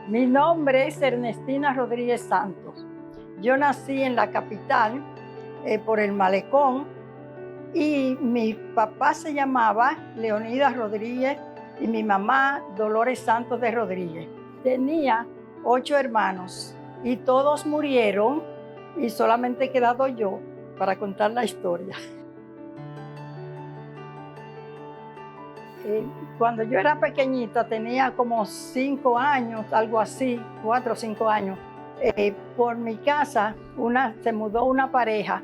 Mi nombre es Ernestina Rodríguez Santos. Yo nací en la capital, por el Malecón, y mi papá se llamaba Leonidas Rodríguez y mi mamá Dolores Santos de Rodríguez. Tenía 8 hermanos y todos murieron y solamente he quedado yo para contar la historia. Cuando yo era pequeñita, tenía como 5 años, algo así, 4 o 5 años. Por mi casa se mudó una pareja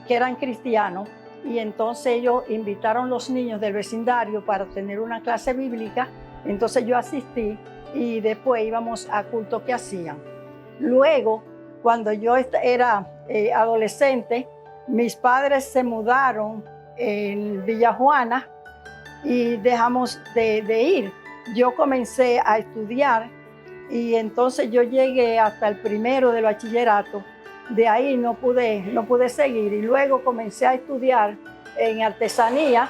que eran cristianos y entonces ellos invitaron a los niños del vecindario para tener una clase bíblica. Entonces yo asistí y después íbamos a culto que hacían. Luego, cuando yo era adolescente, mis padres se mudaron en Villa Juana y dejamos de ir. Yo comencé a estudiar y entonces yo llegué hasta el primero del bachillerato. De ahí no pude seguir y luego comencé a estudiar en artesanía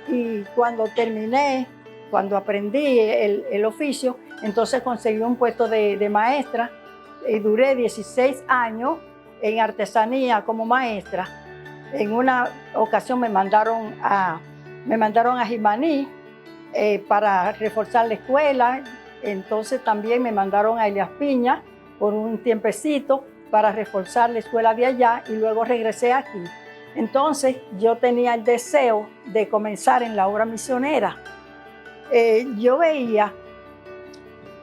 y cuando terminé, cuando aprendí el oficio, entonces conseguí un puesto de maestra y duré 16 años en artesanía como maestra. En una ocasión me mandaron a Jimaní para reforzar la escuela. Entonces también me mandaron a Elías Piña por un tiempecito para reforzar la escuela de allá y luego regresé aquí. Entonces yo tenía el deseo de comenzar en la obra misionera. Yo veía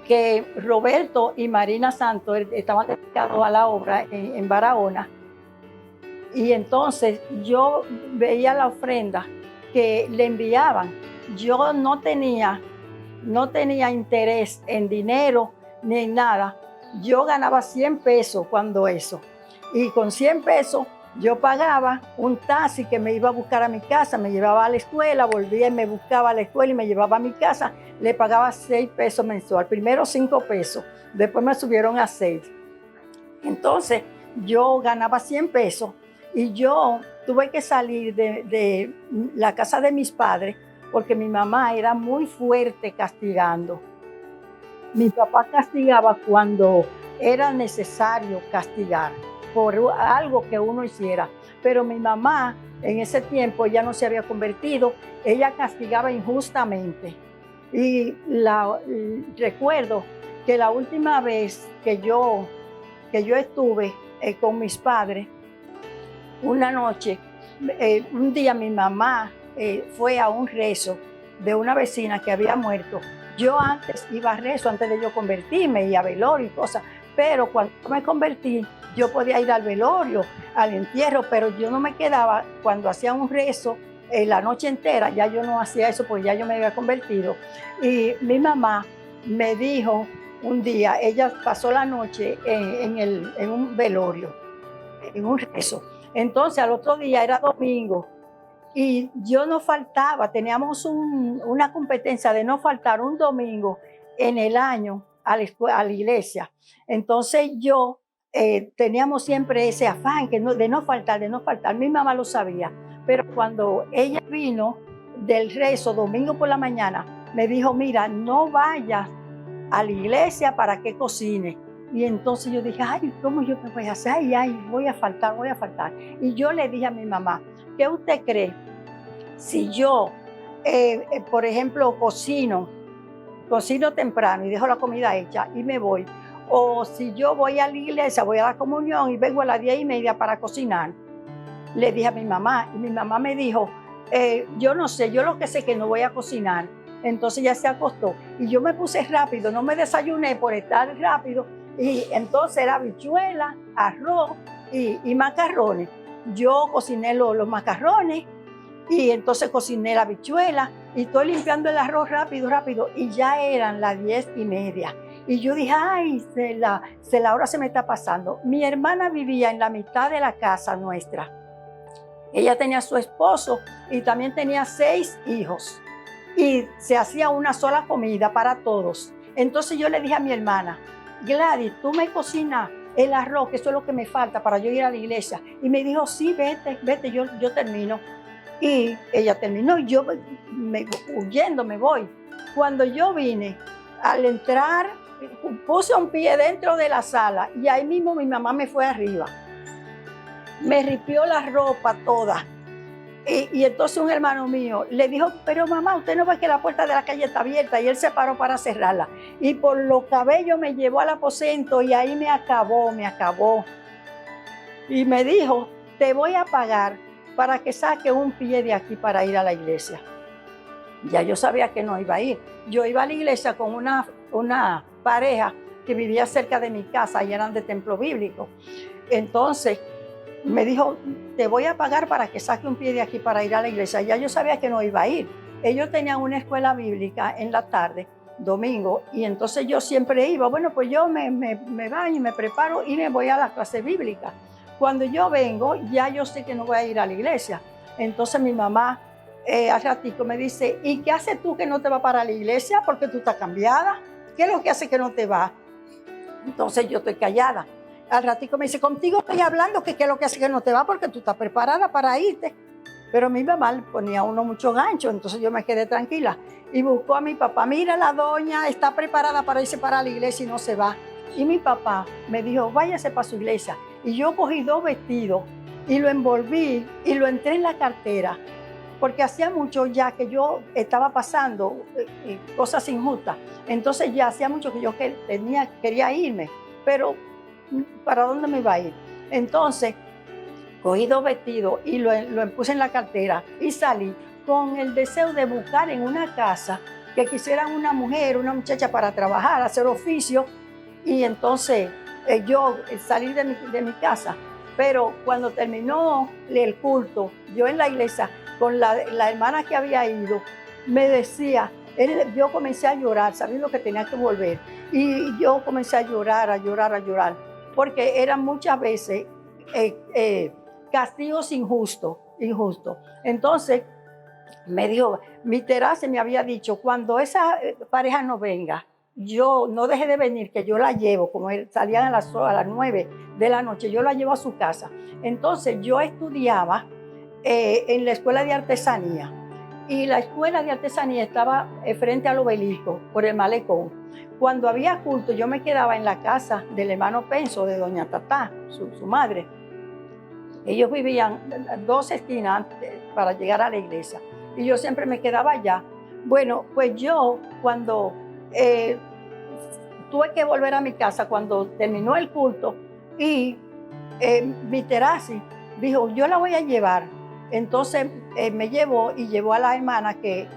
que Roberto y Marina Santos estaban dedicados a la obra en Barahona y entonces yo veía la ofrenda que le enviaban. Yo no tenía interés en dinero ni en nada. Yo ganaba 100 pesos cuando eso. Y con 100 pesos yo pagaba un taxi que me iba a buscar a mi casa, me llevaba a la escuela, volvía y me buscaba a la escuela y me llevaba a mi casa. Le pagaba 6 pesos mensual. Primero 5 pesos, después me subieron a 6. Entonces yo ganaba 100 pesos y yo tuve que salir de la casa de mis padres porque mi mamá era muy fuerte castigando. Mi papá castigaba cuando era necesario castigar por algo que uno hiciera, pero mi mamá en ese tiempo ya no se había convertido, ella castigaba injustamente. Y recuerdo que la última vez que yo estuve con mis padres, una noche, un día mi mamá fue a un rezo de una vecina que había muerto. Yo antes iba a rezo, antes de yo convertirme, y a velorio y cosas, pero cuando me convertí, yo podía ir al velorio, al entierro, pero yo no me quedaba cuando hacía un rezo la noche entera, ya yo no hacía eso porque ya yo me había convertido. Y mi mamá me dijo un día, ella pasó la noche en un velorio, en un rezo. Entonces al otro día era domingo y yo no faltaba, teníamos una competencia de no faltar un domingo en el año a la iglesia. Entonces yo teníamos siempre ese afán de no faltar, de no faltar. Mi mamá lo sabía, pero cuando ella vino del rezo domingo por la mañana, me dijo, mira, no vayas a la iglesia para que cocine. Y entonces yo dije, ay, ¿cómo yo me voy a hacer? Ay, voy a faltar, voy a faltar. Y yo le dije a mi mamá, ¿qué usted cree? Si yo, por ejemplo, cocino temprano y dejo la comida hecha y me voy, o si yo voy a la iglesia, voy a la comunión y vengo a las 10:30 para cocinar, le dije a mi mamá, y mi mamá me dijo, yo no sé, yo lo que sé es que no voy a cocinar. Entonces ya se acostó y yo me puse rápido, no me desayuné por estar rápido y entonces era habichuela, arroz y macarrones. Yo cociné los macarrones y entonces cociné la habichuela y estoy limpiando el arroz rápido y ya eran las 10:30. Y yo dije, ay, la hora se me está pasando. Mi hermana vivía en la mitad de la casa nuestra. Ella tenía su esposo y también tenía 6 hijos. Y se hacía una sola comida para todos. Entonces yo le dije a mi hermana, Gladys, tú me cocinas el arroz, que eso es lo que me falta para yo ir a la iglesia. Y me dijo, sí, vete, yo termino. Y ella terminó y yo huyendo me voy. Cuando yo vine, al entrar puse un pie dentro de la sala y ahí mismo mi mamá me fue arriba. Me ripió la ropa toda. Y entonces un hermano mío le dijo, pero mamá, usted no ve que la puerta de la calle está abierta, y él se paró para cerrarla. Y por los cabellos me llevó al aposento y ahí me acabó. Y me dijo, te voy a pagar para que saque un pie de aquí para ir a la iglesia. Ya yo sabía que no iba a ir. Yo iba a la iglesia con una pareja que vivía cerca de mi casa y eran de templo bíblico. Entonces me dijo, te voy a pagar para que saque un pie de aquí para ir a la iglesia. Ya yo sabía que no iba a ir. Ellos tenían una escuela bíblica en la tarde, domingo, y entonces yo siempre iba. Bueno, pues yo me baño, me preparo y me voy a la clase bíblica. Cuando yo vengo, ya yo sé que no voy a ir a la iglesia. Entonces mi mamá al ratico me dice, ¿y qué haces tú que no te vas para la iglesia? Porque tú estás cambiada. ¿Qué es lo que hace que no te vas? Entonces yo estoy callada. Al ratico me dice, contigo estoy hablando, que qué es lo que hace que no te vas, porque tú estás preparada para irte. Pero mi mamá le ponía a uno mucho gancho, entonces yo me quedé tranquila. Y buscó a mi papá, mira, la doña está preparada para irse para la iglesia y no se va. Y mi papá me dijo, váyase para su iglesia. Y yo cogí 2 vestidos y lo envolví y lo entré en la cartera, porque hacía mucho ya que yo estaba pasando cosas injustas. Entonces ya hacía mucho que yo quería irme, pero ¿para dónde me iba a ir? Entonces cogí 2 vestidos y lo puse en la cartera y salí con el deseo de buscar en una casa que quisieran una mujer, una muchacha para trabajar, hacer oficio. Y entonces yo salí de mi casa. Pero cuando terminó el culto, yo en la iglesia, con la hermana que había ido, me decía, yo comencé a llorar, sabiendo que tenía que volver. Y yo comencé a llorar, porque eran muchas veces castigos injustos. Entonces, me dijo, mi terapeuta me había dicho, cuando esa pareja no venga, yo no deje de venir, que yo la llevo, como salían a las 9 de la noche, yo la llevo a su casa. Entonces yo estudiaba en la escuela de artesanía, y la escuela de artesanía estaba frente al obelisco, por el malecón. Cuando había culto, yo me quedaba en la casa del hermano Penso, de doña Tatá, su madre. Ellos vivían 2 esquinas para llegar a la iglesia, y yo siempre me quedaba allá. Bueno, pues yo cuando tuve que volver a mi casa cuando terminó el culto, y mi terapeuta dijo, yo la voy a llevar. Entonces me llevó y llevó a la hermana que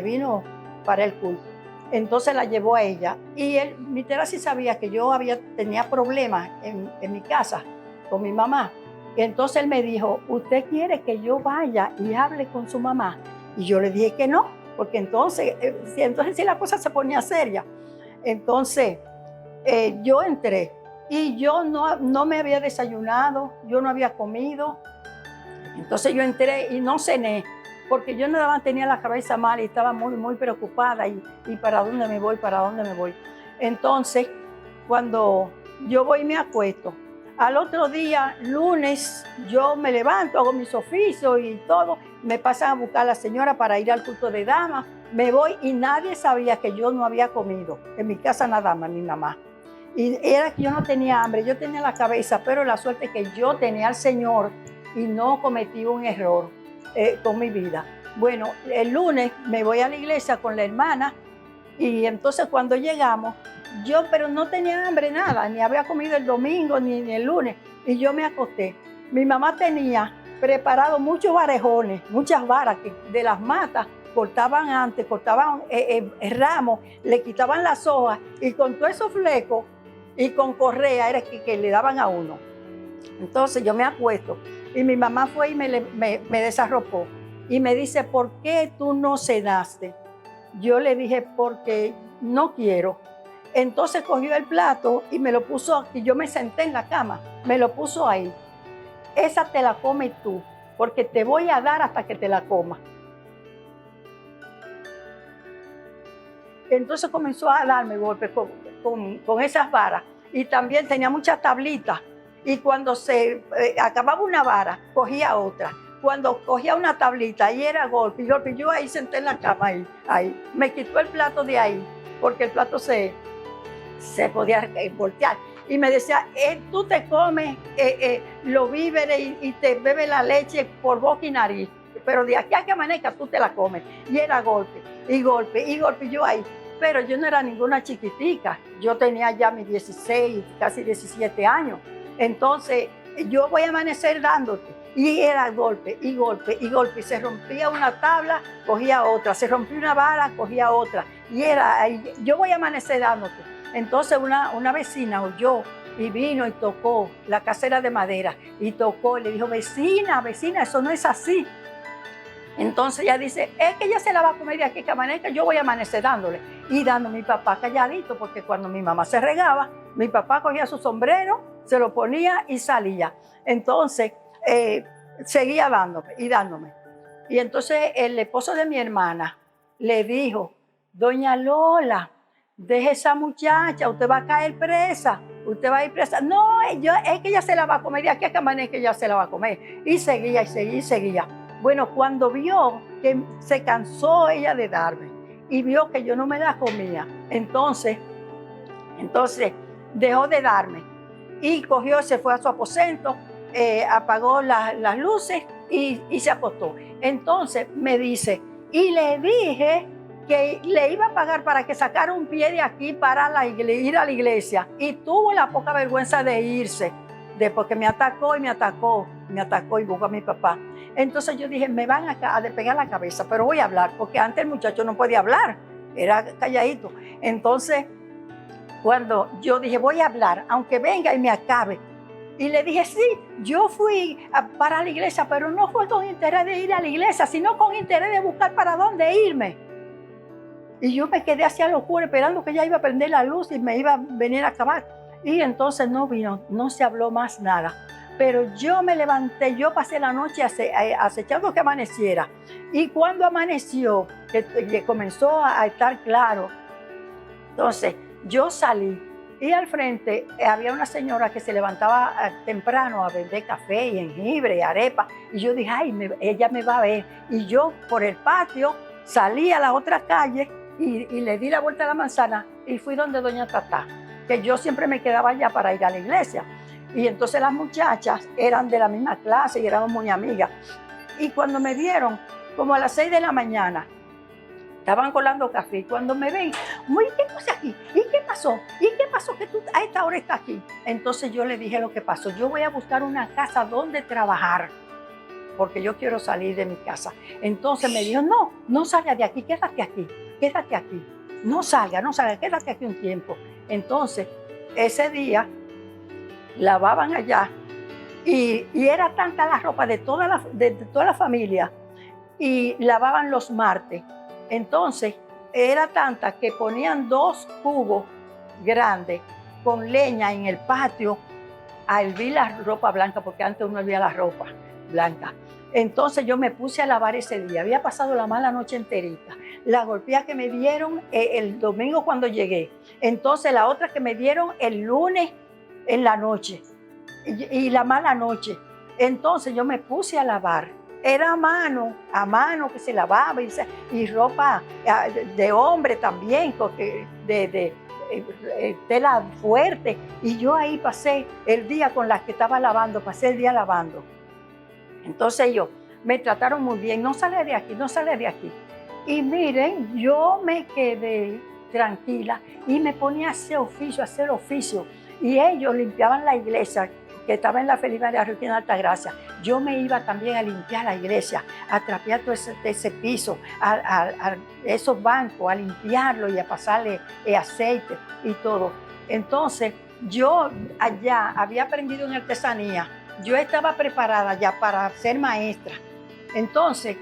vino para el culto. Entonces la llevó a ella, y mi terapeuta sabía que yo tenía problemas en mi casa con mi mamá. Y entonces él me dijo, ¿usted quiere que yo vaya y hable con su mamá? Y yo le dije que no, porque entonces sí la cosa se ponía seria. Entonces yo entré y yo no me había desayunado, yo no había comido. Entonces yo entré y no cené, porque yo nada más tenía la cabeza mal y estaba muy, muy preocupada. Y ¿para dónde me voy? Entonces, cuando yo voy y me acuesto, al otro día, lunes, yo me levanto, hago mis oficios y todo, me pasan a buscar a la señora para ir al culto de damas, me voy y nadie sabía que yo no había comido, en mi casa nada más, mi mamá. Y era que yo no tenía hambre, yo tenía la cabeza, pero la suerte es que yo tenía al Señor y no cometí un error con mi vida. Bueno, el lunes me voy a la iglesia con la hermana, y entonces cuando llegamos, pero no tenía hambre nada, ni había comido el domingo ni el lunes, y yo me acosté. Mi mamá tenía preparado muchos varejones, muchas varas que de las matas cortaban ramos, le quitaban las hojas, y con todos esos flecos y con correa era que le daban a uno. Entonces yo me acuesto y mi mamá fue y me desarropó y me dice, ¿por qué tú no cenaste? Yo le dije, porque no quiero. Entonces cogió el plato y me lo puso aquí. Yo me senté en la cama, me lo puso ahí. Esa te la comes tú, porque te voy a dar hasta que te la comas. Entonces comenzó a darme golpes con esas varas, y también tenía muchas tablitas, y cuando se acababa una vara, cogía otra. Cuando cogía una tablita y era golpe, yo ahí senté en la cama, ahí. Me quitó el plato de ahí, porque el plato se se podía voltear. Y me decía, tú te comes los víveres y te bebes la leche por boca y nariz, pero de aquí a que amanezca tú te la comes. Y era golpe, y golpe, y golpe, y yo ahí. Pero yo no era ninguna chiquitica, yo tenía ya mis 16, casi 17 años. Entonces, yo voy a amanecer dándote. Y era golpe, y golpe, y golpe. Y se rompía una tabla, cogía otra. Se rompía una vara, cogía otra. Y era ahí, yo voy a amanecer dándote. Entonces una vecina oyó y vino y tocó la casera de madera. Y tocó, y le dijo, vecina, vecina, eso no es así. Entonces ella dice, es que ella se la va a comer de aquí que amanezca, yo voy a amanecer dándole. Y dando a mi papá calladito, porque cuando mi mamá se regaba, mi papá cogía su sombrero, se lo ponía y salía. Entonces, seguía dándome y dándome. Y entonces el esposo de mi hermana le dijo, doña Lola, deje esa muchacha, usted va a caer presa, usted va a ir presa. No, es que ella se la va a comer, de aquí a que amanezca ella se la va a comer. Y seguía, y seguía, y seguía. Bueno, cuando vio que se cansó ella de darme y vio que yo no me la comía, entonces dejó de darme y cogió, se fue a su aposento, apagó las luces y se acostó. Entonces me dice, y le dije que le iba a pagar para que sacara un pie de aquí para ir a la iglesia, y tuvo la poca vergüenza de irse, después que me atacó y buscó a mi papá. Entonces yo dije, me van a despegar la cabeza, pero voy a hablar, porque antes el muchacho no podía hablar, era calladito. Entonces, cuando yo dije, voy a hablar, aunque venga y me acabe. Y le dije, sí, yo fui para la iglesia, pero no fue con interés de ir a la iglesia, sino con interés de buscar para dónde irme. Y yo me quedé hacia lo oscuro esperando que ella iba a prender la luz y me iba a venir a acabar. Y entonces no vino, no se habló más nada. Pero yo me levanté, yo pasé la noche acechando que amaneciera. Y cuando amaneció, que comenzó a estar claro, entonces yo salí y al frente había una señora que se levantaba temprano a vender café y jengibre y arepa. Y yo dije, ay, ella me va a ver. Y yo por el patio salí a la otra calle y le di la vuelta a la manzana y fui donde doña Tatá, que yo siempre me quedaba allá para ir a la iglesia. Y entonces las muchachas eran de la misma clase y éramos muy amigas. Y cuando me vieron, como a las 6 de la mañana, estaban colando café. Y cuando me ven, muy, ¿qué pasa aquí? ¿Y qué pasó? ¿Y qué pasó que tú a esta hora estás aquí? Entonces yo le dije lo que pasó. Yo voy a buscar una casa donde trabajar, porque yo quiero salir de mi casa. Entonces me dijo, no, no salgas de aquí, quédate aquí, quédate aquí. No salga, quédate aquí un tiempo. Entonces, ese día, lavaban allá y era tanta la ropa de toda la familia y lavaban los martes. Entonces era tanta que ponían 2 cubos grandes con leña en el patio a hervir la ropa blanca, porque antes uno hervía la ropa blanca. Entonces yo me puse a lavar ese día, había pasado la mala noche enterita, la golpeada que me dieron el domingo cuando llegué, entonces la otra que me dieron el lunes en la noche y la mala noche. Entonces yo me puse a lavar. Era a mano que se lavaba y ropa de hombre también, de tela fuerte. Y yo ahí pasé el día con las que estaba lavando, pasé el día lavando. Entonces ellos me trataron muy bien, no sale de aquí, no sale de aquí. Y miren, yo me quedé tranquila y me ponía a hacer oficio. Y ellos limpiaban la iglesia, que estaba en la Feliz María Requena Altagracia. Yo me iba también a limpiar la iglesia, a trapear todo ese piso, a esos bancos, a limpiarlo y a pasarle aceite y todo. Entonces, yo allá había aprendido en artesanía. Yo estaba preparada ya para ser maestra. Entonces,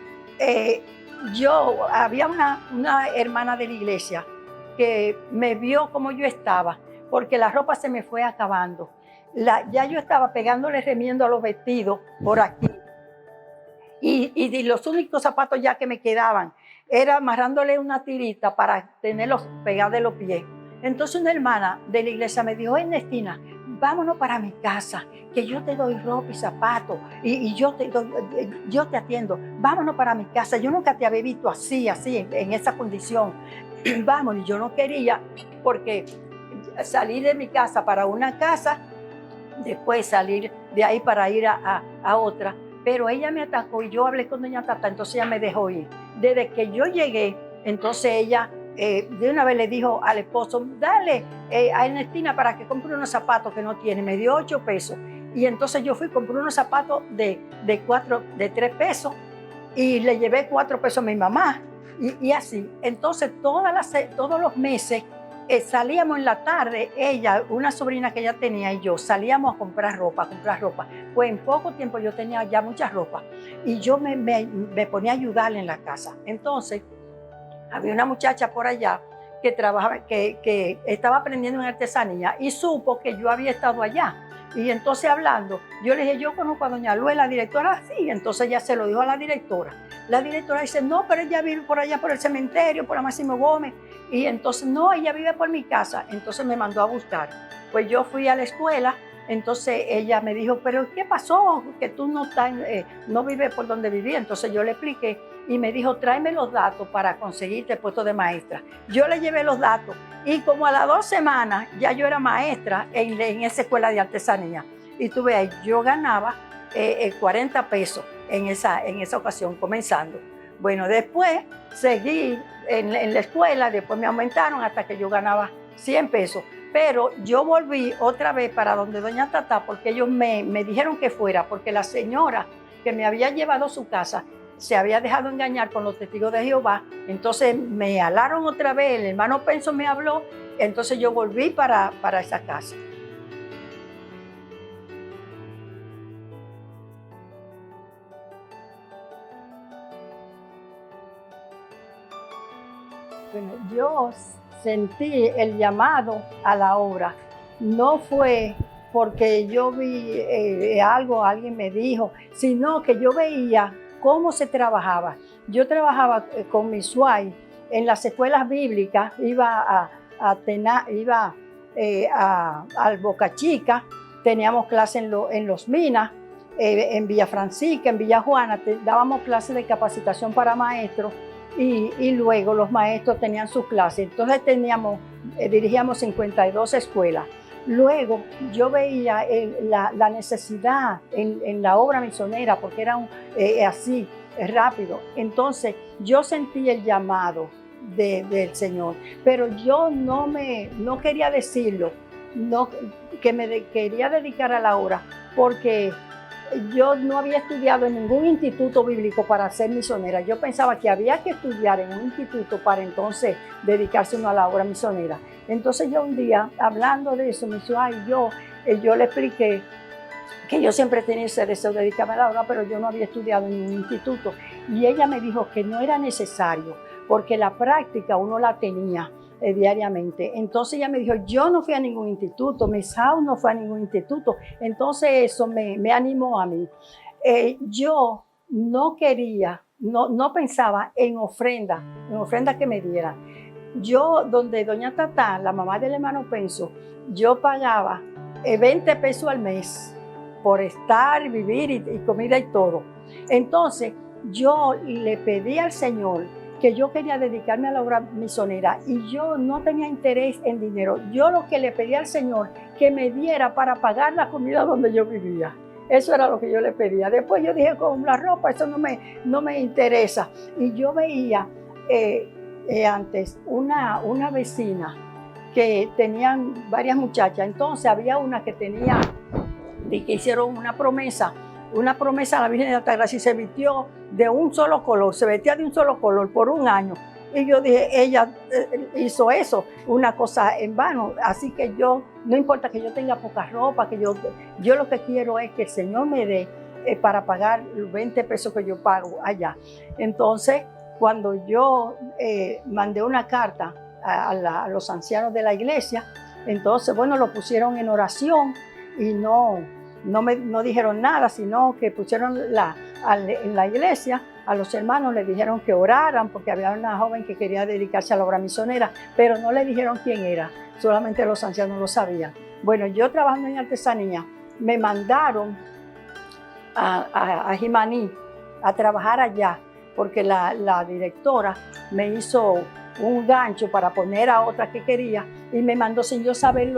había una hermana de la iglesia que me vio como yo estaba, porque la ropa se me fue acabando. Ya yo estaba pegándole remiendo a los vestidos por aquí. Y los únicos zapatos ya que me quedaban era amarrándole una tirita para tenerlos pegados de los pies. Entonces una hermana de la iglesia me dijo, Ernestina, vámonos para mi casa, que yo te doy ropa y zapatos y yo te atiendo. Vámonos para mi casa. Yo nunca te había visto así, en esa condición. Vámonos. Y yo no quería, porque salir de mi casa para una casa, después salir de ahí para ir a otra. Pero ella me atacó y yo hablé con doña Tata, entonces ella me dejó ir. Desde que yo llegué, entonces ella de una vez le dijo al esposo, dale a Ernestina para que compre unos zapatos que no tiene. Me dio 8 pesos. Y entonces yo fui, compré unos zapatos de 3 pesos y le llevé 4 pesos a mi mamá. Y así. Entonces todos los meses salíamos en la tarde, ella, una sobrina que ella tenía y yo, salíamos a comprar ropa. Pues en poco tiempo yo tenía ya mucha ropa y yo me ponía a ayudarle en la casa. Entonces, había una muchacha por allá que trabajaba, que estaba aprendiendo en artesanía y supo que yo había estado allá. Y entonces hablando, yo le dije, yo conozco a doña Lue, la directora, sí. Entonces ella se lo dijo a la directora. La directora dice, no, pero ella vive por allá, por el cementerio, por la Máximo Gómez. Y entonces, no, ella vive por mi casa. Entonces me mandó a buscar. Pues yo fui a la escuela. Entonces ella me dijo, pero ¿qué pasó? Que tú no vives por donde vivía. Entonces yo le expliqué y me dijo, tráeme los datos para conseguirte el puesto de maestra. Yo le llevé los datos y como a las 2 semanas ya yo era maestra en esa escuela de artesanía. Y tú ves, yo ganaba 40 pesos en esa ocasión, comenzando. Bueno, después seguí en la escuela, después me aumentaron hasta que yo ganaba 100 pesos. Pero yo volví otra vez para donde doña Tata porque ellos me dijeron que fuera, porque la señora que me había llevado a su casa se había dejado engañar con los testigos de Jehová. Entonces me alaron otra vez, el hermano Penso me habló, entonces yo volví para esa casa. Bueno, yo sentí el llamado a la obra. No fue porque yo vi alguien me dijo, sino que yo veía cómo se trabajaba. Yo trabajaba con mi SWAI en las escuelas bíblicas, iba al Boca Chica, teníamos clases en Los Minas, en Villa Francisca, en Villa Juana, dábamos clases de capacitación para maestros. Y luego los maestros tenían sus clases. Entonces dirigíamos 52 escuelas. Luego yo veía la necesidad en la obra misionera, porque era así, rápido. Entonces yo sentí el llamado del Señor, pero yo no quería decirlo, que me quería dedicar a la obra, porque yo no había estudiado en ningún instituto bíblico para ser misionera. Yo pensaba que había que estudiar en un instituto para entonces dedicarse uno a la obra misionera. Entonces yo un día, hablando de eso, me dijo, yo le expliqué que yo siempre tenía ese deseo de dedicarme a la obra, pero yo no había estudiado en un instituto. Y ella me dijo que no era necesario, porque la práctica uno la tenía diariamente. Entonces ella me dijo, yo no fui a ningún instituto, Miss House no fue a ningún instituto. Entonces eso me animó a mí. Yo no quería, no pensaba en ofrenda que me dieran. Yo, donde doña Tata, la mamá del hermano Penso, yo pagaba 20 pesos al mes por estar, vivir y comida y todo. Entonces yo le pedí al Señor que yo quería dedicarme a la obra misionera y yo no tenía interés en dinero. Yo lo que le pedí al Señor que me diera para pagar la comida donde yo vivía. Eso era lo que yo le pedía. Después yo dije, con la ropa, eso no me interesa. Y yo veía antes una vecina que tenían varias muchachas. Entonces había una que tenía, que hicieron una promesa a la Virgen de Altagracia y se vistió de un solo color, se vestía de un solo color por un año. Y yo dije, ella hizo eso, una cosa en vano. Así que yo, no importa que yo tenga poca ropa, que yo lo que quiero es que el Señor me dé para pagar los 20 pesos que yo pago allá. Entonces, cuando yo mandé una carta a los ancianos de la iglesia, entonces, bueno, lo pusieron en oración y no dijeron nada, sino que pusieron en la iglesia, a los hermanos les dijeron que oraran, porque había una joven que quería dedicarse a la obra misionera, pero no le dijeron quién era, solamente los ancianos lo sabían. Bueno, yo trabajando en artesanía, me mandaron a Jimaní a trabajar allá, porque la directora me hizo un gancho para poner a otra que quería, y me mandó sin yo saber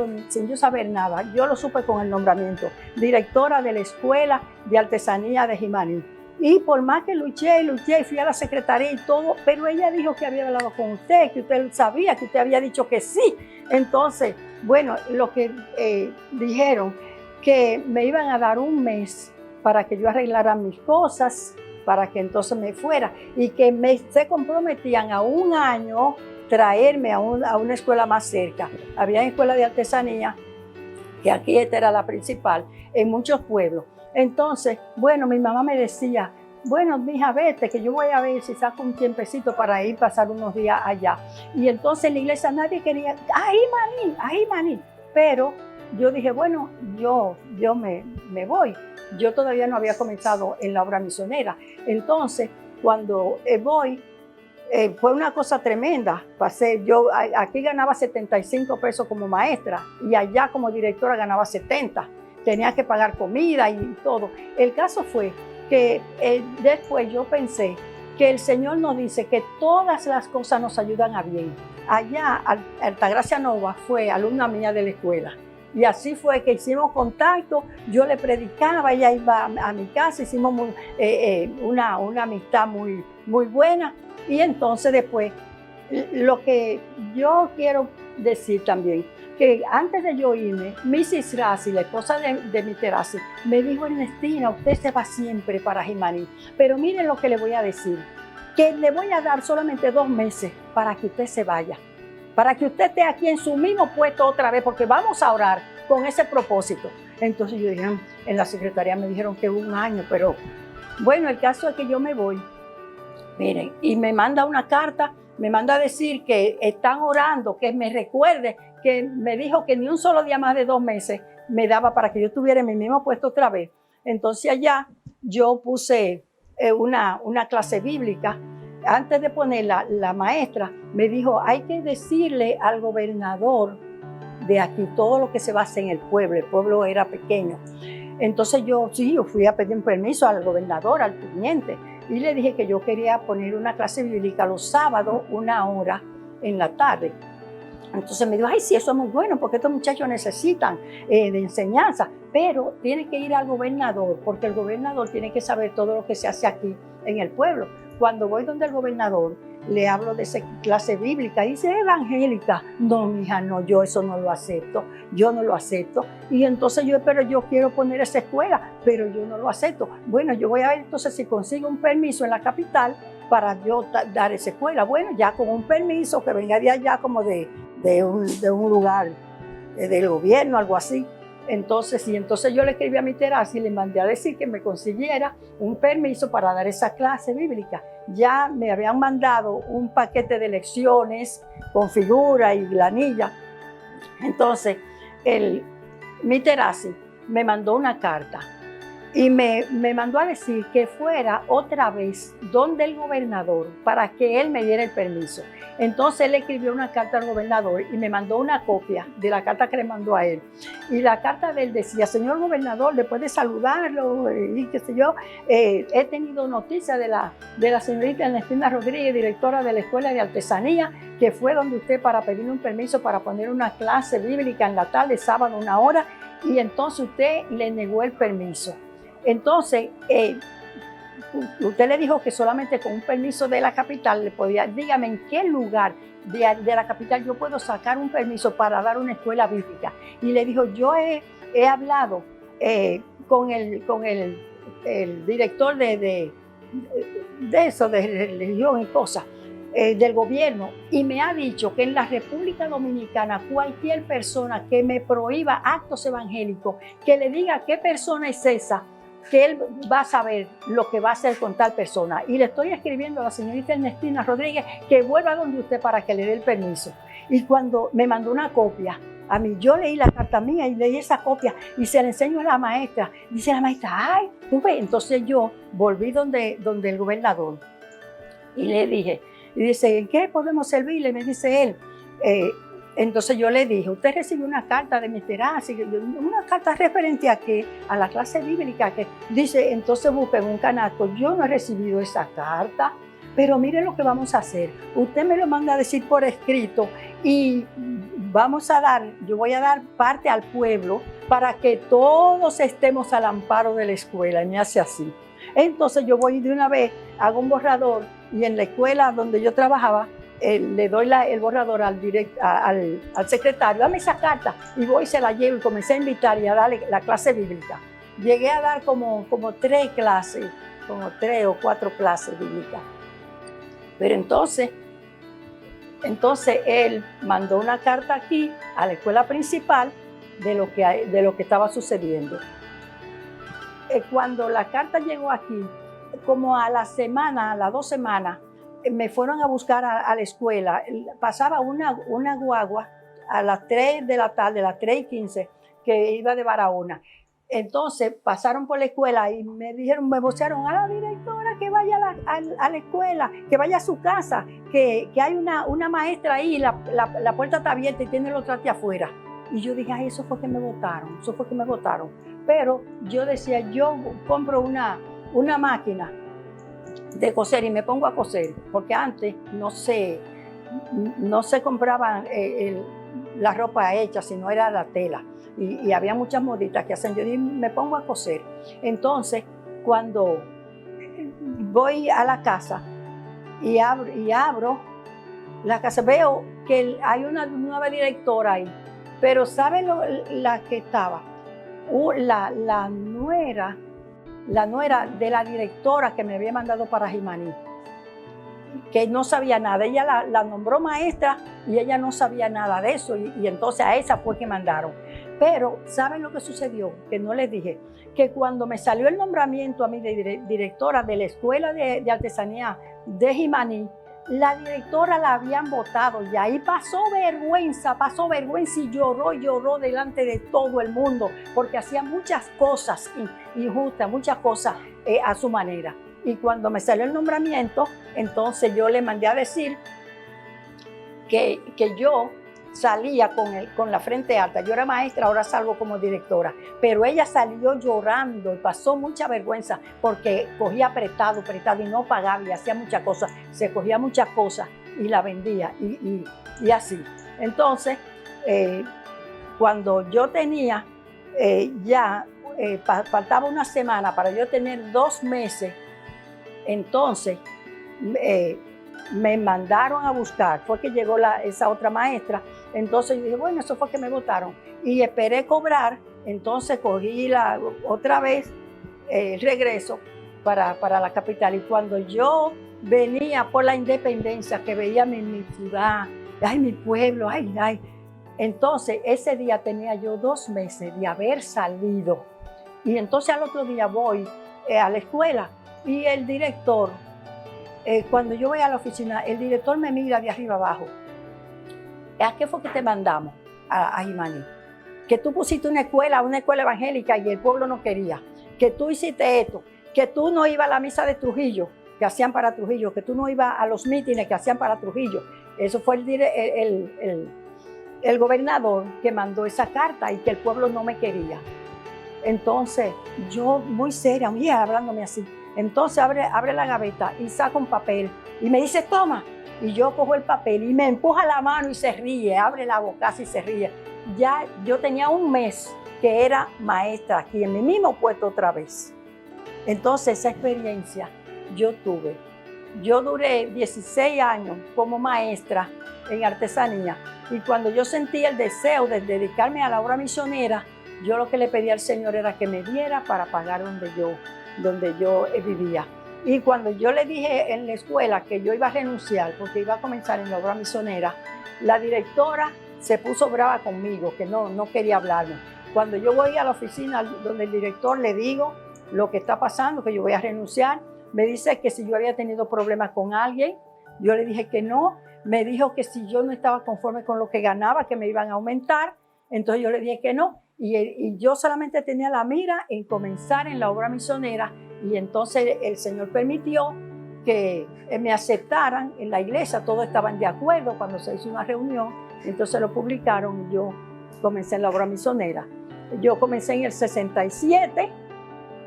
nada. Yo lo supe con el nombramiento, directora de la Escuela de Artesanía de Jimaní. Y por más que luché, fui a la secretaría y todo, pero ella dijo que había hablado con usted, que usted sabía, que usted había dicho que sí. Entonces, bueno, lo que dijeron, que me iban a dar un mes para que yo arreglara mis cosas, para que entonces me fuera, y que se comprometían a un año traerme a una escuela más cerca. Había escuela de artesanía, que aquí esta era la principal, en muchos pueblos. Entonces, bueno, mi mamá me decía, bueno, mija, vete, que yo voy a ver si saco un tiempecito para ir pasar unos días allá. Y entonces en la iglesia nadie quería, ahí maní. Pero yo dije, bueno, yo me voy. Yo todavía no había comenzado en la obra misionera. Entonces, cuando voy, fue una cosa tremenda. Yo aquí ganaba 75 pesos como maestra y allá como directora ganaba 70. Tenía que pagar comida y todo. El caso fue que después yo pensé que el Señor nos dice que todas las cosas nos ayudan a bien. Allá, Altagracia Nova fue alumna mía de la escuela. Y así fue que hicimos contacto, yo le predicaba, ella iba a mi casa, hicimos una amistad muy, muy buena. Y entonces después, lo que yo quiero decir también, que antes de yo irme, Mrs. Rassi, la esposa de Mr. Rassi, me dijo, Ernestina, usted se va siempre para Jimaní, pero miren lo que le voy a decir, que le voy a dar solamente 2 meses para que usted se vaya, para que usted esté aquí en su mismo puesto otra vez, porque vamos a orar con ese propósito. Entonces yo dije, en la secretaría me dijeron que 1 año, pero bueno, el caso es que yo me voy, miren, y me manda una carta, me manda a decir que están orando, que me recuerde, que me dijo que ni un solo día más de 2 meses me daba para que yo estuviera en mi mismo puesto otra vez. Entonces allá yo puse una clase bíblica. Antes de ponerla, la maestra me dijo, hay que decirle al gobernador de aquí todo lo que se va a hacer en el pueblo era pequeño. Entonyo fui a pedir un permiso al gobernador, al teniente, y le dije que yo quería poner una clase bíblica los sábados, 1 hora en la tarde. Entonces me dijo, ay, sí, eso es muy bueno, porque estos muchachos necesitan de enseñanza, pero tiene que ir al gobernador, porque el gobernador tiene que saber todo lo que se hace aquí en el pueblo. Cuando voy donde el gobernador, le hablo de esa clase bíblica, y dice, evangélica. No, mija, no, yo eso no lo acepto, yo no lo acepto. Y entonces pero yo quiero poner esa escuela, pero yo no lo acepto. Bueno, yo voy a ver entonces si consigo un permiso en la capital para yo dar esa escuela. Bueno, ya con un permiso que venga de allá como de un lugar del gobierno, algo así. Entonces yo le escribí a mi terapia y le mandé a decir que me consiguiera un permiso para dar esa clase bíblica. Ya me habían mandado un paquete de lecciones con figura y planilla. Entonces, mi terapia me mandó una carta y me mandó a decir que fuera otra vez donde el gobernador para que él me diera el permiso. Entonces él escribió una carta al gobernador y me mandó una copia de la carta que le mandó a él. Y la carta de él decía, señor gobernador, después de saludarlo y qué sé yo, he tenido noticia de la señorita Ernestina Rodríguez, directora de la Escuela de Artesanía, que fue donde usted para pedir un permiso para poner una clase bíblica en la tarde, sábado, 1 hora, y entonces usted le negó el permiso. Entonces, usted le dijo que solamente con un permiso de la capital le podía, dígame en qué lugar de la capital yo puedo sacar un permiso para dar una escuela bíblica. Y le dijo, yo he hablado con el director de eso, de religión y cosas, del gobierno, y me ha dicho que en la República Dominicana cualquier persona que me prohíba actos evangélicos, que le diga qué persona es esa, que él va a saber lo que va a hacer con tal persona. Y le estoy escribiendo a la señorita Ernestina Rodríguez que vuelva donde usted para que le dé el permiso. Y cuando me mandó una copia, a mí yo leí la carta mía y leí esa copia y se la enseño a la maestra. Dice la maestra, ay, tú ves. Entonces yo volví donde el gobernador y le dije, y dice, ¿en qué podemos servirle? Me dice él, entonces yo le dije, usted recibió una carta de mi terapia, una carta referente a la clase bíblica, que dice, entonces busquen un canasto. Yo no he recibido esa carta, pero mire lo que vamos a hacer. Usted me lo manda a decir por escrito y yo voy a dar parte al pueblo para que todos estemos al amparo de la escuela. Y me hace así. Entonces yo voy de una vez, hago un borrador y en la escuela donde yo trabajaba, le doy el borrador al secretario, dame esa carta, y voy y se la llevo y comencé a invitar y a darle la clase bíblica. Llegué a dar como 3 clases, como 3 o 4 clases bíblicas. Pero entonces él mandó una carta aquí a la escuela principal de lo que estaba sucediendo. Cuando la carta llegó aquí, como a la semana, a las 2 semanas, me fueron a buscar a la escuela. Pasaba una guagua a las 3 de la tarde, a las 3:15, que iba de Barahona. Entonces pasaron por la escuela y me vocearon a la directora que vaya a la escuela, que vaya a su casa, que hay una maestra ahí, la puerta está abierta y tiene los trastes afuera. Y yo dije, ay, eso fue que me votaron. Pero yo decía, yo compro una máquina de coser y me pongo a coser, porque antes no se compraba la ropa hecha, sino era la tela. Y había muchas moditas que hacen. Yo dije, me pongo a coser. Entonces, cuando voy a la casa y abro la casa, veo que hay una nueva directora ahí. Pero ¿sabe la que estaba? La nuera de la directora que me había mandado para Jimaní, que no sabía nada. Ella la nombró maestra y ella no sabía nada de eso, y entonces a esa fue que mandaron. Pero ¿saben lo que sucedió? Que no les dije, que cuando me salió el nombramiento a mí de directora de la Escuela de Artesanía de Jimaní, la directora la habían votado y ahí pasó vergüenza y lloró delante de todo el mundo, porque hacía muchas cosas injustas, muchas cosas a su manera. Y cuando me salió el nombramiento, entonces yo le mandé a decir que yo salía con la frente alta. Yo era maestra, ahora salgo como directora. Pero ella salió llorando y pasó mucha vergüenza porque cogía apretado y no pagaba y hacía muchas cosas. Se cogía muchas cosas y la vendía y así. Entonces, cuando yo tenía faltaba una semana para yo tener 2 meses, entonces me mandaron a buscar, fue que llegó esa otra maestra. Entonces yo dije, bueno, eso fue que me votaron. Y esperé cobrar, entonces cogí otra vez el regreso para la capital. Y cuando yo venía por la independencia, que veía mi ciudad, ay, mi pueblo, ay, entonces ese día tenía yo 2 meses de haber salido. Y entonces al otro día voy a la escuela y el director, cuando yo voy a la oficina, el director me mira de arriba abajo. ¿A qué fue que te mandamos a Jimaní? Que tú pusiste una escuela evangélica y el pueblo no quería. Que tú hiciste esto. Que tú no ibas a la misa de Trujillo, que hacían para Trujillo. Que tú no ibas a los mítines que hacían para Trujillo. Eso fue el gobernador que mandó esa carta y que el pueblo no me quería. Entonces, yo muy seria, muy hablándome así. Entonces abre la gaveta y saca un papel y me dice, toma. Y yo cojo el papel y me empuja la mano y se ríe, abre la boca y se ríe. Ya yo tenía 1 mes que era maestra aquí en mi mismo puesto otra vez. Entonces esa experiencia yo tuve. Yo duré 16 años como maestra en artesanía y cuando yo sentí el deseo de dedicarme a la obra misionera, yo lo que le pedí al Señor era que me diera para pagar donde yo vivía. Y cuando yo le dije en la escuela que yo iba a renunciar porque iba a comenzar en la obra misionera, la directora se puso brava conmigo, que no quería hablarme. Cuando yo voy a la oficina donde el director le digo lo que está pasando, que yo voy a renunciar, me dice que si yo había tenido problemas con alguien, yo le dije que no. Me dijo que si yo no estaba conforme con lo que ganaba, que me iban a aumentar. Entonces yo le dije que no. Y yo solamente tenía la mira en comenzar en la obra misionera. Y entonces el Señor permitió que me aceptaran en la iglesia. Todos estaban de acuerdo cuando se hizo una reunión. Entonces lo publicaron y yo comencé en la obra misionera. Yo comencé en el 67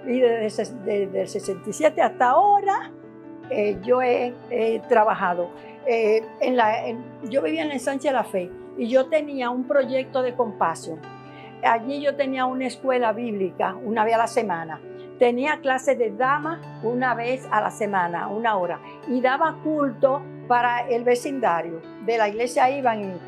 y desde el 67 hasta ahora yo he trabajado. yo vivía en el Sánchez La Fe y yo tenía un proyecto de Compasión. Allí yo tenía una escuela bíblica una vez a la semana. Tenía clases de damas una vez a la semana, 1 hora. Y daba culto para el vecindario. De la iglesia iban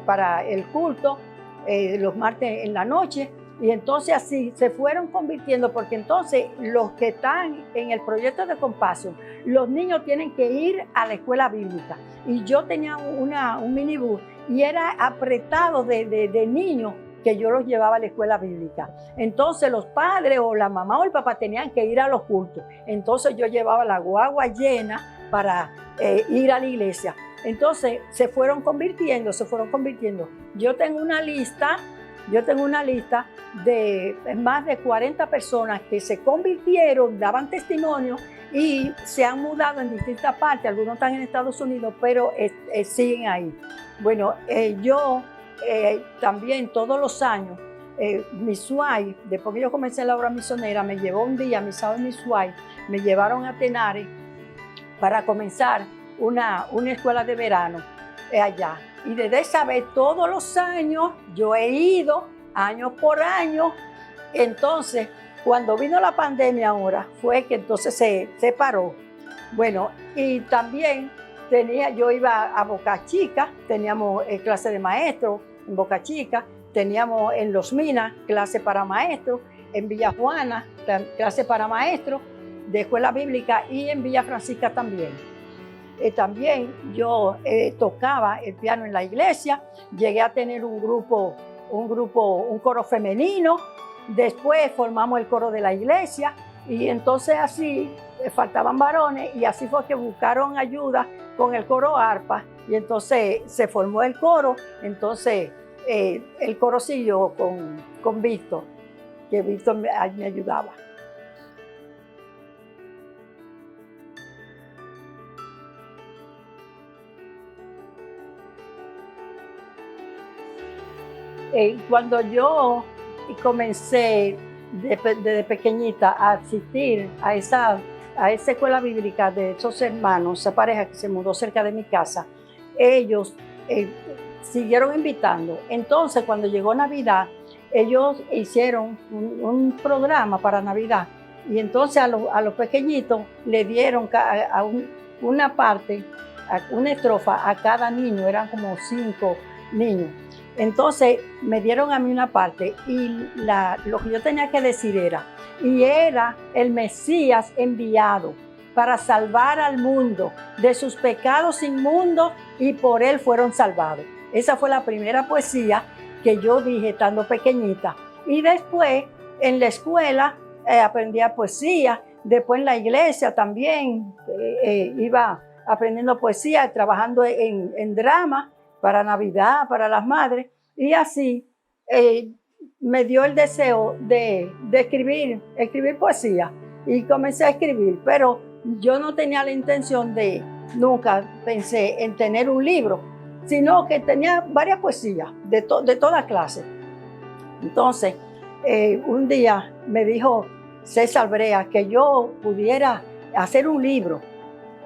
para el culto los martes en la noche. Y entonces así se fueron convirtiendo, porque entonces los que están en el proyecto de Compasión, los niños tienen que ir a la escuela bíblica. Y yo tenía un minibús y era apretado de niños que yo los llevaba a la escuela bíblica. Entonces los padres o la mamá o el papá tenían que ir a los cultos. Entonces yo llevaba la guagua llena para ir a la iglesia. Entonces se fueron convirtiendo. Yo tengo una lista de más de 40 personas que se convirtieron, daban testimonio y se han mudado en distintas partes. Algunos están en Estados Unidos, pero siguen ahí. Bueno, yo también todos los años, Misuay, después que yo comencé la obra misionera, me llevó un día, Misao y Misuay, me llevaron a Tenares para comenzar una escuela de verano allá. Y desde esa vez, todos los años, yo he ido, año por año. Entonces, cuando vino la pandemia ahora, fue que entonces se paró. Bueno, y también yo iba a Boca Chica, teníamos clase de maestros en Boca Chica, teníamos en Los Minas clase para maestros, en Villa Juana clase para maestros de escuela bíblica y en Villa Francisca también. También yo tocaba el piano en la iglesia, llegué a tener un coro femenino, después formamos el coro de la iglesia y entonces así faltaban varones y así fue que buscaron ayuda con el coro arpa y entonces se formó el coro. Entonces el coro siguió con Víctor, que Víctor me ayudaba. Cuando yo comencé desde pequeñita a asistir a esa escuela bíblica de esos hermanos, esa pareja que se mudó cerca de mi casa, ellos siguieron invitando. Entonces, cuando llegó Navidad, ellos hicieron un programa para Navidad y entonces a los pequeñitos le dieron una parte, una estrofa a cada niño, eran como 5 niños. Entonces me dieron a mí una parte y lo que yo tenía que decir era el Mesías enviado para salvar al mundo de sus pecados inmundos y por él fueron salvados. Esa fue la primera poesía que yo dije estando pequeñita. Y después en la escuela aprendía poesía, después en la iglesia también iba aprendiendo poesía, trabajando en drama para Navidad, para las madres, y así me dio el deseo de escribir poesía y comencé a escribir, pero yo no tenía la intención nunca pensé en tener un libro, sino que tenía varias poesías de toda clase. Entonces, un día me dijo César Brea que yo pudiera hacer un libro.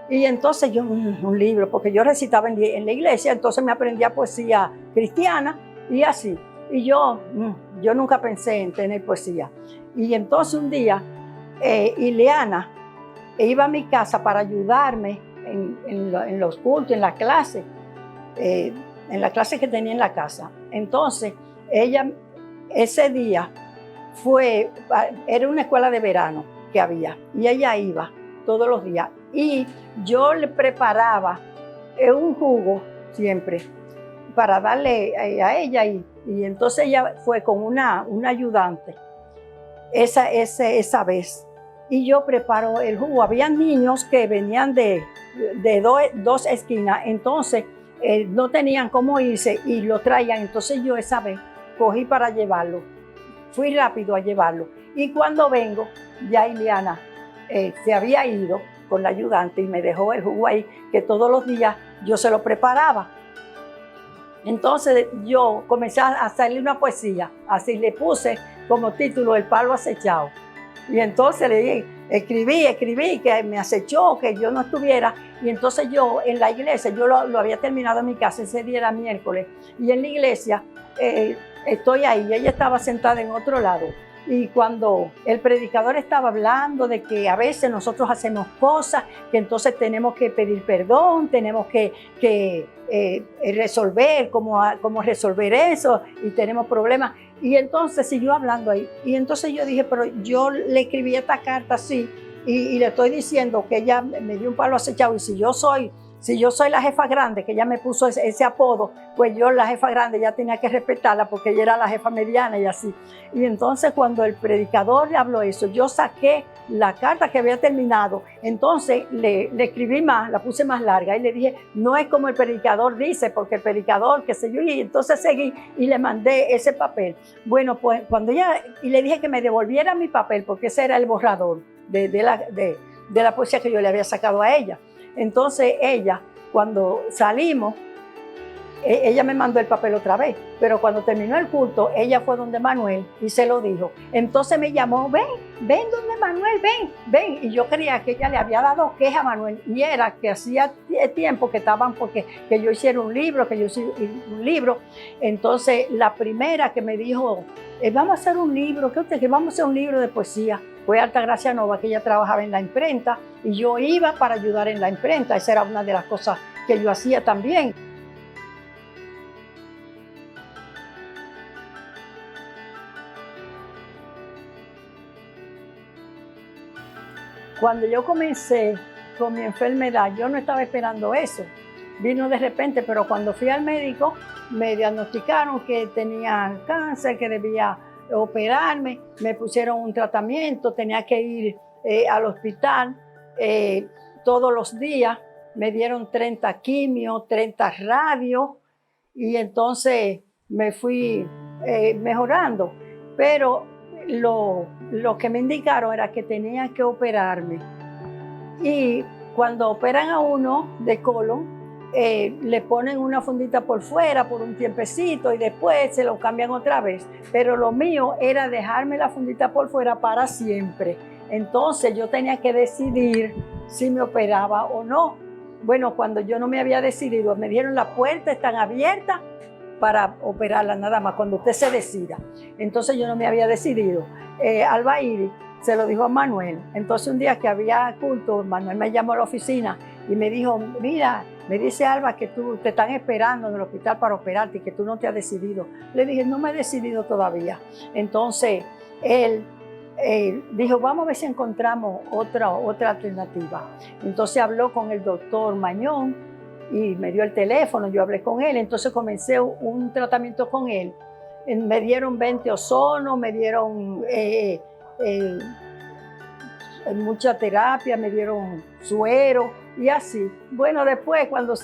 Y entonces yo, un libro, porque yo recitaba en la iglesia, entonces me aprendía poesía cristiana y así. Y yo nunca pensé en tener poesía. Y entonces un día, Ileana iba a mi casa para ayudarme en los cultos, en la clase que tenía en la casa. Entonces, ella, ese día, era una escuela de verano que había, y ella iba todos los días. Y yo le preparaba un jugo siempre para darle a ella y entonces ella fue con una ayudante esa vez y yo preparo el jugo. Había niños que venían de dos esquinas, entonces no tenían cómo irse y lo traían, entonces yo esa vez cogí para llevarlo, fui rápido a llevarlo y cuando vengo ya Ileana se había ido con la ayudante y me dejó el jugo ahí, que todos los días yo se lo preparaba. Entonces yo comencé a hacerle una poesía, así le puse como título El palo acechado. Y entonces le dije, escribí que me acechó, que yo no estuviera. Y entonces yo en la iglesia, yo lo había terminado en mi casa, ese día era miércoles, y en la iglesia estoy ahí, ella estaba sentada en otro lado. Y cuando el predicador estaba hablando de que a veces nosotros hacemos cosas, que entonces tenemos que pedir perdón, tenemos que resolver, cómo resolver eso, y tenemos problemas. Y entonces siguió hablando ahí. Y entonces yo dije, pero yo le escribí esta carta así, y le estoy diciendo que ella me dio un palo acechado, y si yo soy la jefa grande, que ella me puso ese apodo, pues yo la jefa grande ya tenía que respetarla porque ella era la jefa mediana y así. Y entonces cuando el predicador le habló eso, yo saqué la carta que había terminado, entonces le escribí más, la puse más larga y le dije, no es como el predicador dice, porque el predicador, qué sé yo, y entonces seguí y le mandé ese papel. Bueno, pues cuando y le dije que me devolviera mi papel, porque ese era el borrador de la poesía que yo le había sacado a ella. Entonces ella, cuando salimos, ella me mandó el papel otra vez, pero cuando terminó el culto, ella fue donde Manuel y se lo dijo. Entonces me llamó, ven donde Manuel, ven. Y yo creía que ella le había dado queja a Manuel, y era que hacía tiempo que estaban porque que yo hiciera un libro, Entonces la primera que me dijo, vamos a hacer un libro, que vamos a hacer un libro de poesía, fue Altagracia Nova, que ella trabajaba en la imprenta, y yo iba para ayudar en la imprenta. Esa era una de las cosas que yo hacía también. Cuando yo comencé con mi enfermedad, yo no estaba esperando eso. Vino de repente, pero cuando fui al médico, me diagnosticaron que tenía cáncer, que debía operarme, me pusieron un tratamiento, tenía que ir al hospital todos los días, me dieron 30 quimios, 30 radios, y entonces me fui mejorando. Pero lo que me indicaron era que tenía que operarme. Y cuando operan a uno de colon, le ponen una fundita por fuera por un tiempecito y después se lo cambian otra vez. Pero lo mío era dejarme la fundita por fuera para siempre. Entonces yo tenía que decidir si me operaba o no. Bueno, cuando yo no me había decidido, me dijeron las puertas están abiertas para operarla nada más, cuando usted se decida. Entonces yo no me había decidido. Alba Iris se lo dijo a Manuel. Entonces un día que había culto, Manuel me llamó a la oficina y me dijo, mira, me dice Alba que te están esperando en el hospital para operarte y que tú no te has decidido. Le dije, no me he decidido todavía. Entonces él dijo, vamos a ver si encontramos otra alternativa. Entonces habló con el doctor Mañón y me dio el teléfono, yo hablé con él, entonces comencé un tratamiento con él. Me dieron 20 ozonos, me dieron mucha terapia, me dieron suero y así. Bueno, después cuando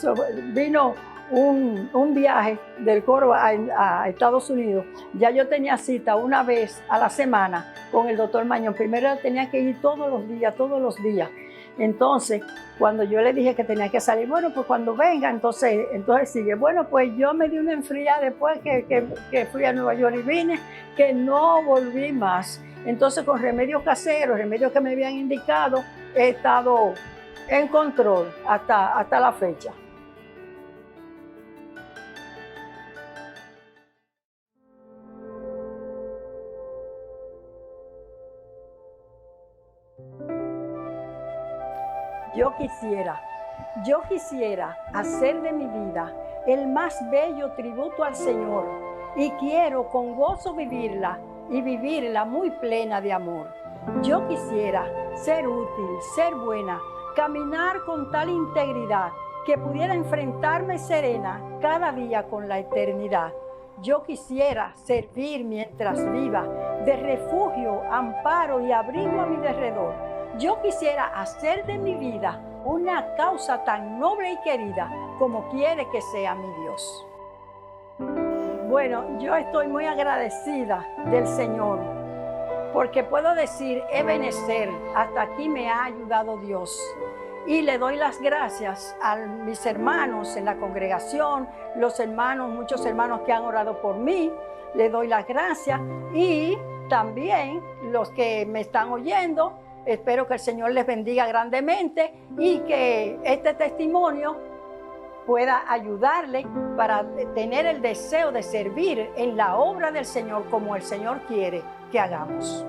vino un viaje del coro a Estados Unidos, ya yo tenía cita una vez a la semana con el doctor Mañón. Primero tenía que ir todos los días. Entonces, cuando yo le dije que tenía que salir, bueno, pues cuando venga, entonces sigue. Bueno, pues yo me di una enfriada después que fui a Nueva York y vine, que no volví más. Entonces, con remedios caseros, remedios que me habían indicado, he estado en control hasta la fecha. Yo quisiera hacer de mi vida el más bello tributo al Señor, y quiero con gozo vivirla y vivirla muy plena de amor. Yo quisiera ser útil, ser buena, caminar con tal integridad que pudiera enfrentarme serena cada día con la eternidad. Yo quisiera servir mientras viva, de refugio, amparo y abrigo a mi derredor. Yo quisiera hacer de mi vida una causa tan noble y querida como quiere que sea mi Dios. Bueno, yo estoy muy agradecida del Señor, porque puedo decir, Ebenezer, hasta aquí me ha ayudado Dios. Y le doy las gracias a mis hermanos en la congregación, muchos hermanos que han orado por mí, le doy las gracias, y también los que me están oyendo, Espero que el Señor les bendiga grandemente y que este testimonio pueda ayudarle para tener el deseo de servir en la obra del Señor como el Señor quiere que hagamos.